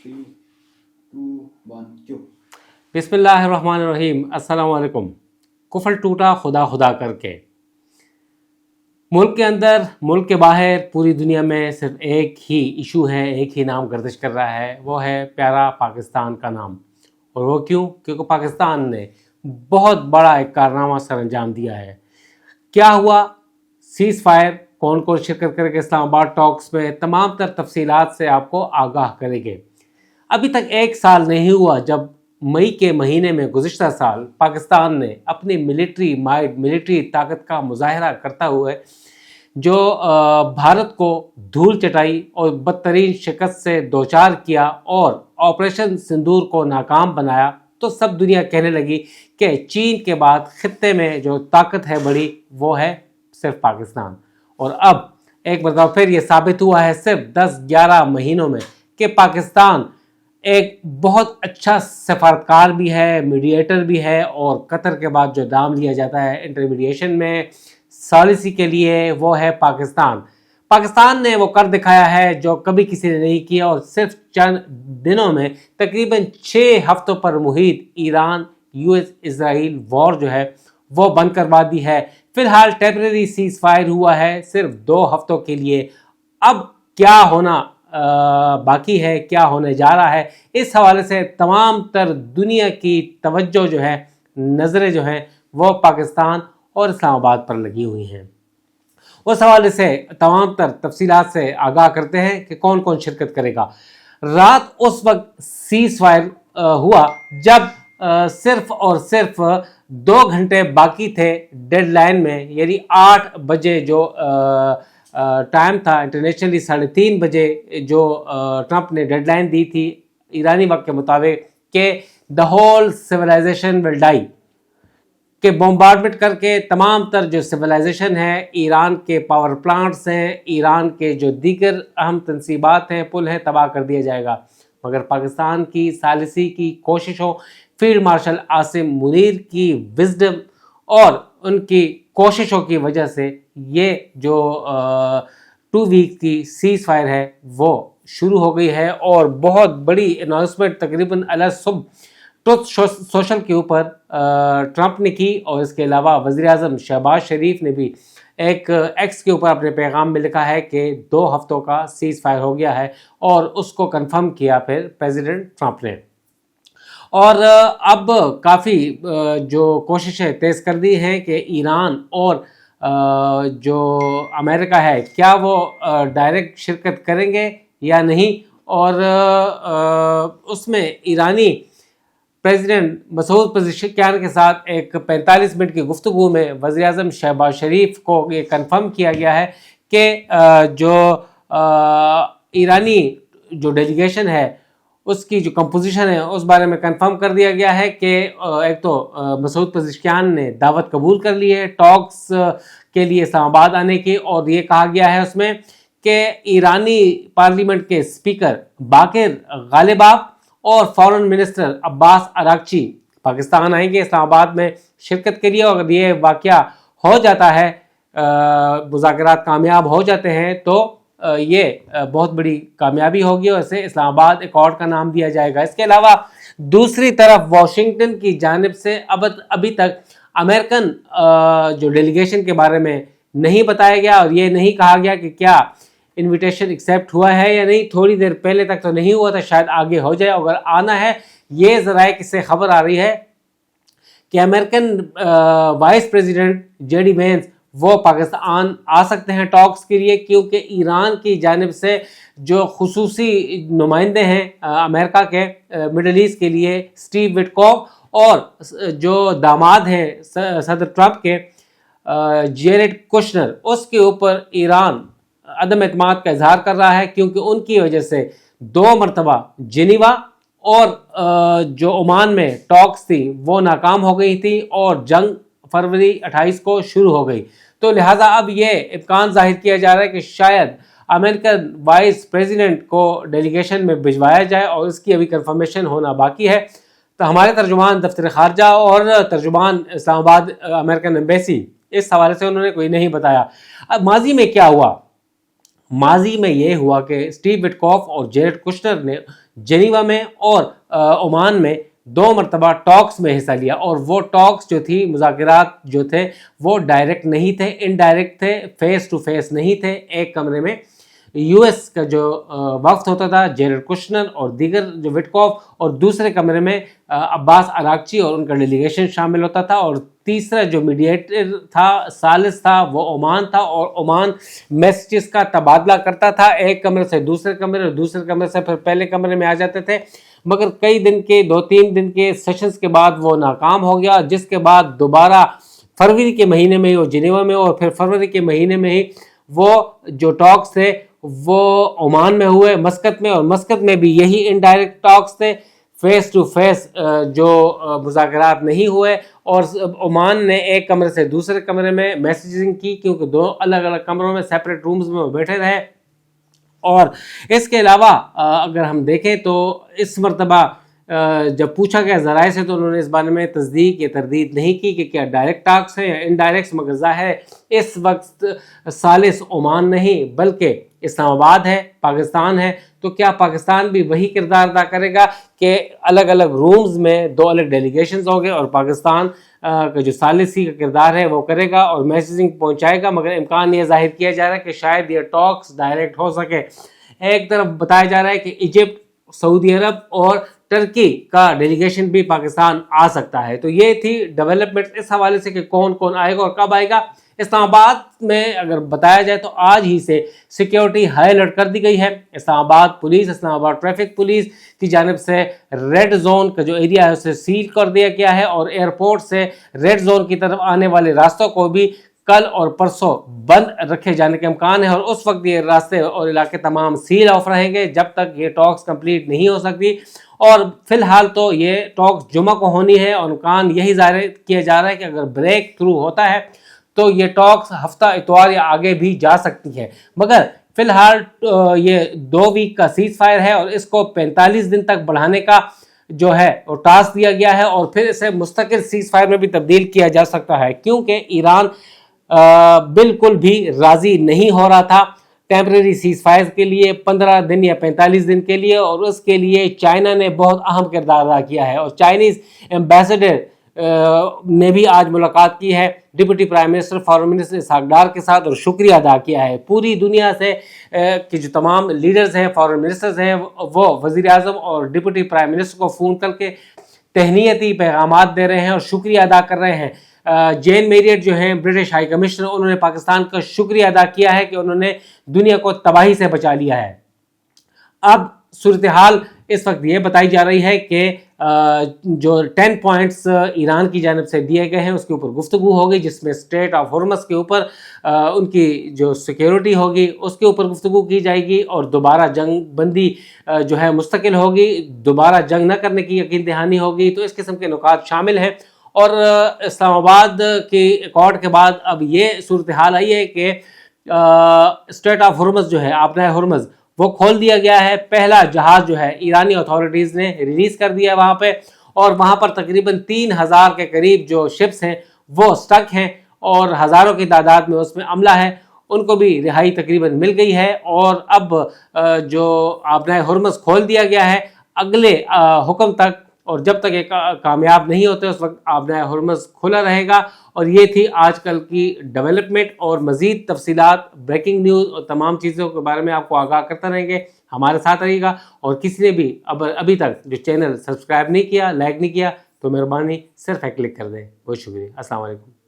3, 2, 1 क्यों। बिस्मिल्लाहिर्रहमानिर्रहीम। अस्सलाम वालेकुम। कुफल टूटा खुदा खुदा करके। मुल्क के अंदर, मुल्क के बाहर, पूरी दुनिया में सिर्फ एक ही इशू है, एक ही नाम गर्दिश कर रहा है, वो है प्यारा पाकिस्तान का नाम। और वो क्यों? क्योंकि पाकिस्तान ने बहुत बड़ा एक कारनामा सर अंजाम दिया है। क्या हुआ? सीज़ फायर, कौन कौन शिरकत करेगा इस्लामाबाद टॉक्स में, तमाम तर तफसीलात से आपको आगाह करेंगे। अभी तक एक साल नहीं हुआ जब मई के महीने में गुज़िश्ता साल पाकिस्तान ने अपनी मिलिट्री माइट, मिलिट्री ताकत का मुजाहरा करता हुए जो भारत को धूल चटाई और बदतरीन शिकस्त से दोचार किया और ऑपरेशन सिंदूर को नाकाम बनाया, तो सब दुनिया कहने लगी कि चीन के बाद खित्ते में जो ताकत है बड़ी, वो है सिर्फ पाकिस्तान। और अब एक बार फिर ये साबित हुआ है सिर्फ 10-11 महीनों में कि पाकिस्तान एक बहुत अच्छा सफारतकार भी है, मीडिएटर भी है, और कतर के बाद जो नाम लिया जाता है इंटरमीडिएशन में सॉलिसी के लिए, वो है पाकिस्तान। पाकिस्तान ने वो कर दिखाया है जो कभी किसी ने नहीं किया, और सिर्फ चंद दिनों में तकरीबन 6 हफ्तों पर मुहित ईरान यूएस इजराइल वॉर जो है वो बंद करवा दी है। फिलहाल टेम्परेरी सीज फायर हुआ है सिर्फ 2 हफ्तों के लिए। अब क्या होना बाकी है, क्या होने जा रहा है, इस हवाले से तमाम तर दुनिया की तवज्जो जो है, नज़रें जो हैं, वो पाकिस्तान और इस्लामाबाद पर लगी हुई हैं। उस हवाले से तमाम तर तफसीलात से आगाह करते हैं कि कौन कौन शिरकत करेगा। रात उस वक्त सीज़ फायर हुआ जब सिर्फ और सिर्फ 2 घंटे बाकी थे डेडलाइन में, यानी 8 बजे जो टाइम था इंटरनेशनली 3:30 बजे जो ट्रंप ने डेडलाइन दी थी ईरानी वक्त के मुताबिक कि the whole civilization will die, के बॉम्बार्डमेंट करके तमाम तर जो सिविलाइजेशन है, ईरान के पावर प्लांट्स हैं, ईरान के जो दीगर अहम तनसीबात हैं, पुल हैं, तबाह कर दिया जाएगा। मगर पाकिस्तान की सालिसी की कोशिशों, फील्ड मार्शल आसिम मुनीर की विजडम और उनकी कोशिशों की वजह से ये जो 2 वीक की सीज़ फायर है वो शुरू हो गई है। और बहुत बड़ी अनाउंसमेंट तकरीबन अल सुबह ट्रुथ सोशल के ऊपर ट्रंप ने की, और इसके अलावा वज़ीर आज़म शहबाज शरीफ ने भी एक एक्स के ऊपर अपने पैगाम में लिखा है कि 2 हफ्तों का सीज़ फायर हो गया है, और उसको कंफर्म किया फिर प्रेसिडेंट ट्रंप ने। और अब काफ़ी जो कोशिशें तेज़ कर दी हैं कि ईरान और जो अमेरिका है, क्या वो डायरेक्ट शिरकत करेंगे या नहीं। और उसमें ईरानी प्रेसिडेंट मसूद पेज़ेश्कियान के साथ एक 45 मिनट की गुफ्तगू में वज़ीर आज़म शहबाज शरीफ को ये कंफर्म किया गया है कि जो ईरानी जो डेलीगेशन है उसकी जो कंपोजिशन है उस बारे में कंफर्म कर दिया गया है कि एक तो मसूद पेज़ेश्कियान ने दावत कबूल कर ली है टॉक्स के लिए इस्लामाबाद आने की, और ये कहा गया है उसमें कि ईरानी पार्लियामेंट के स्पीकर बाकिर गालिबाफ और foreign minister Abbas Araghchi Pakistan आएंगे इस्लामाबाद में शिरकत के लिए। अगर ये वाक़या हो जाता है, मुज़ाकरात कामयाब हो जाते हैं, तो ये बहुत बड़ी कामयाबी होगी और इसे इस्लामाबाद एकॉर्ड का नाम दिया जाएगा। इसके अलावा दूसरी तरफ वाशिंगटन की जानिब से अभी तक अमेरिकन जो डेलीगेशन के बारे में नहीं बताया गया, और ये नहीं कहा गया कि क्या इनविटेशन एक्सेप्ट हुआ है या नहीं। थोड़ी देर पहले तक तो नहीं हुआ था, शायद आगे हो जाए। अगर आना है, ये ज़राए किससे खबर आ रही है कि American vice president JD Vance वो पाकिस्तान आ सकते हैं टॉक्स के लिए, क्योंकि ईरान की जानिब से जो खुसूसी नुमाइंदे हैं अमेरिका के मिडल ईस्ट के लिए, स्टीव विटकॉफ, और जो दामाद हैं सदर ट्रंप के जेरेड कुशनर, उसके ऊपर ईरान अदम एतमाद का इजहार कर रहा है, क्योंकि उनकी वजह से 2 मरतबा जिनीवा और जो ओमान में टॉक्स थी वो नाकाम हो गई थी, और जंग फरवरी 28 को शुरू हो गई। तो लिहाजा अब ये इम्कान जाहिर किया जा रहा है कि शायद अमेरिकन वाइस प्रेसिडेंट को डेलीगेशन में भिजवाया जाए, और इसकी अभी कंफर्मेशन होना बाकी है। तो हमारे तर्जुमान दफ्तर खारजा और तर्जुमान इस्लामाबाद अमेरिकन एम्बेसी, इस हवाले से उन्होंने कोई नहीं बताया। अब माजी में क्या हुआ, ماضی میں یہ ہوا کہ اسٹیو وٹکوف اور جیرڈ کشنر نے جنیوا میں اور عمان میں 2 مرتبہ ٹاکس میں حصہ لیا، اور وہ ٹاکس جو تھی، مذاکرات جو تھے، وہ ڈائریکٹ نہیں تھے، انڈائریکٹ تھے، فیس ٹو فیس نہیں تھے۔ ایک کمرے میں یو ایس کا جو وفد ہوتا تھا، جیرڈ کشنر اور دیگر جو وٹکوف، اور دوسرے کمرے میں عباس اراغچی اور ان کا ڈیلیگیشن شامل ہوتا تھا، اور تیسرا جو میڈیٹر تھا، ثالث تھا، وہ عمان تھا، اور عمان میسیجز کا تبادلہ کرتا تھا، ایک کمرے سے دوسرے کمرے اور دوسرے کمرے سے پھر پہلے کمرے میں آ جاتے تھے۔ مگر کئی دن کے 2-3 دن کے سیشنز کے بعد وہ ناکام ہو گیا، جس کے بعد دوبارہ فروری کے مہینے میں ہی وہ جنیوا میں، اور پھر فروری کے مہینے میں ہی وہ جو ٹاکس تھے وہ عمان میں ہوئے، مسقط میں، اور مسقط میں بھی یہی انڈائریکٹ ٹاکس تھے، فیس ٹو فیس جو مذاکرات نہیں ہوئے، اور عمان نے ایک کمرے سے دوسرے کمرے میں میسیجنگ کی، کیونکہ 2 الگ الگ کمروں میں سیپریٹ رومز میں وہ بیٹھے رہے۔ اور اس کے علاوہ اگر ہم دیکھیں تو اس مرتبہ جب پوچھا گیا ذرائع سے تو انہوں نے اس بارے میں تصدیق یا تردید نہیں کی کہ کیا ڈائریکٹ ٹاکس ہے یا انڈائریکٹ، مگر ظاہر ہے اس وقت ثالث عمان نہیں بلکہ اسلام آباد ہے، پاکستان ہے، تو کیا پاکستان بھی وہی کردار ادا کرے گا کہ الگ الگ رومز میں 2 الگ ڈیلیگیشنز ہوں گے، اور پاکستان کا جو ثالثی کا کردار ہے وہ کرے گا اور میسیجنگ پہنچائے گا؟ مگر امکان یہ ظاہر کیا جا رہا ہے کہ شاید یہ ٹاکس ڈائریکٹ ہو سکے۔ ایک طرف بتایا جا رہا ہے کہ ایجپٹ، سعودی عرب اور ٹرکی کا ڈیلیگیشن بھی پاکستان آ سکتا ہے۔ تو یہ تھی ڈیولپمنٹ اس حوالے سے کہ کون کون آئے گا اور کب آئے گا۔ اسلام آباد میں اگر بتایا جائے تو آج ہی سے سیکیورٹی ہائی الرٹ کر دی گئی ہے۔ اسلام آباد پولیس، اسلام آباد ٹریفک پولیس کی جانب سے ریڈ زون کا جو ایریا ہے اسے سیل کر دیا گیا ہے، اور ایئرپورٹ سے ریڈ زون کی طرف آنے والے راستوں کو بھی کل اور پرسوں بند رکھے جانے کے امکان ہے، اور اس وقت یہ راستے اور علاقے تمام سیل آف رہیں گے جب تک یہ ٹاکس کمپلیٹ نہیں ہو سکتی۔ اور فی الحال تو یہ ٹاکس جمعہ کو ہونی ہے، اور امکان یہی ظاہر کیا جا رہا ہے کہ اگر بریک تھرو ہوتا ہے تو یہ ٹاکس ہفتہ اتوار یا آگے بھی جا سکتی ہے۔ مگر فی الحال یہ 2 ویک کا سیز فائر ہے، اور اس کو 45 دن تک بڑھانے کا جو ہے وہ ٹاسک دیا گیا ہے، اور پھر اسے مستقل سیز فائر میں بھی تبدیل کیا جا سکتا ہے، کیونکہ ایران بالکل بھی راضی نہیں ہو رہا تھا ٹیمپریری سیز فائر کے لیے 15 دن یا 45 دن کے لیے، اور اس کے لیے چائنا نے بہت اہم کردار ادا کیا ہے، اور چائنیز ایمبیسڈر نے بھی آج ملاقات کی ہے deputy prime minister foreign minister Ishaq Dar کے ساتھ، اور شکریہ ادا کیا ہے پوری دنیا سے کہ جو تمام لیڈرز ہیں، فارن منسٹرز ہیں، وہ وزیر اعظم اور ڈپٹی پرائم منسٹر کو فون کر کے تہنیتی پیغامات دے رہے ہیں اور شکریہ ادا کر رہے ہیں۔ جین میریٹ جو ہیں برٹش ہائی کمشنر، انہوں نے پاکستان کا شکریہ ادا کیا ہے کہ انہوں نے دنیا کو تباہی سے بچا لیا ہے۔ اب صورتحال اس وقت یہ بتائی جا رہی ہے کہ جو 10 پوائنٹس ایران کی جانب سے دیے گئے ہیں اس کے اوپر گفتگو ہوگی، جس میں اسٹریٹ آف ہرمز کے اوپر ان کی جو سیکیورٹی ہوگی اس کے اوپر گفتگو کی جائے گی، اور دوبارہ جنگ بندی جو ہے مستقل ہوگی، دوبارہ جنگ نہ کرنے کی یقین دہانی ہوگی۔ تو اس قسم کے نکات شامل ہیں، اور اسلام آباد کے ایکارڈ کے بعد اب یہ صورتحال آئی ہے کہ اسٹریٹ آف ہرمز جو ہے، آبنائے ہرمز، وہ کھول دیا گیا ہے۔ پہلا جہاز جو ہے ایرانی اتھارٹیز نے ریلیز کر دیا ہے وہاں پہ، اور وہاں پر تقریباً 3000 کے قریب جو شپس ہیں وہ سٹک ہیں، اور ہزاروں کی تعداد میں اس میں عملہ ہے، ان کو بھی رہائی تقریباً مل گئی ہے۔ اور اب جو آبنائے ہرمز کھول دیا گیا ہے، اگلے حکم تک اور جب تک یہ کامیاب نہیں ہوتے اس وقت آبنائے ہرمز کھلا رہے گا۔ اور یہ تھی آج کل کی ڈیولپمنٹ، اور مزید تفصیلات، بریکنگ نیوز اور تمام چیزوں کے بارے میں آپ کو آگاہ کرتا رہیں گے۔ ہمارے ساتھ رہیے گا، اور کسی نے بھی ابھی تک جو چینل سبسکرائب نہیں کیا، لائک نہیں کیا، تو مہربانی صرف ایک کلک کر دیں۔ بہت شکریہ، السلام علیکم۔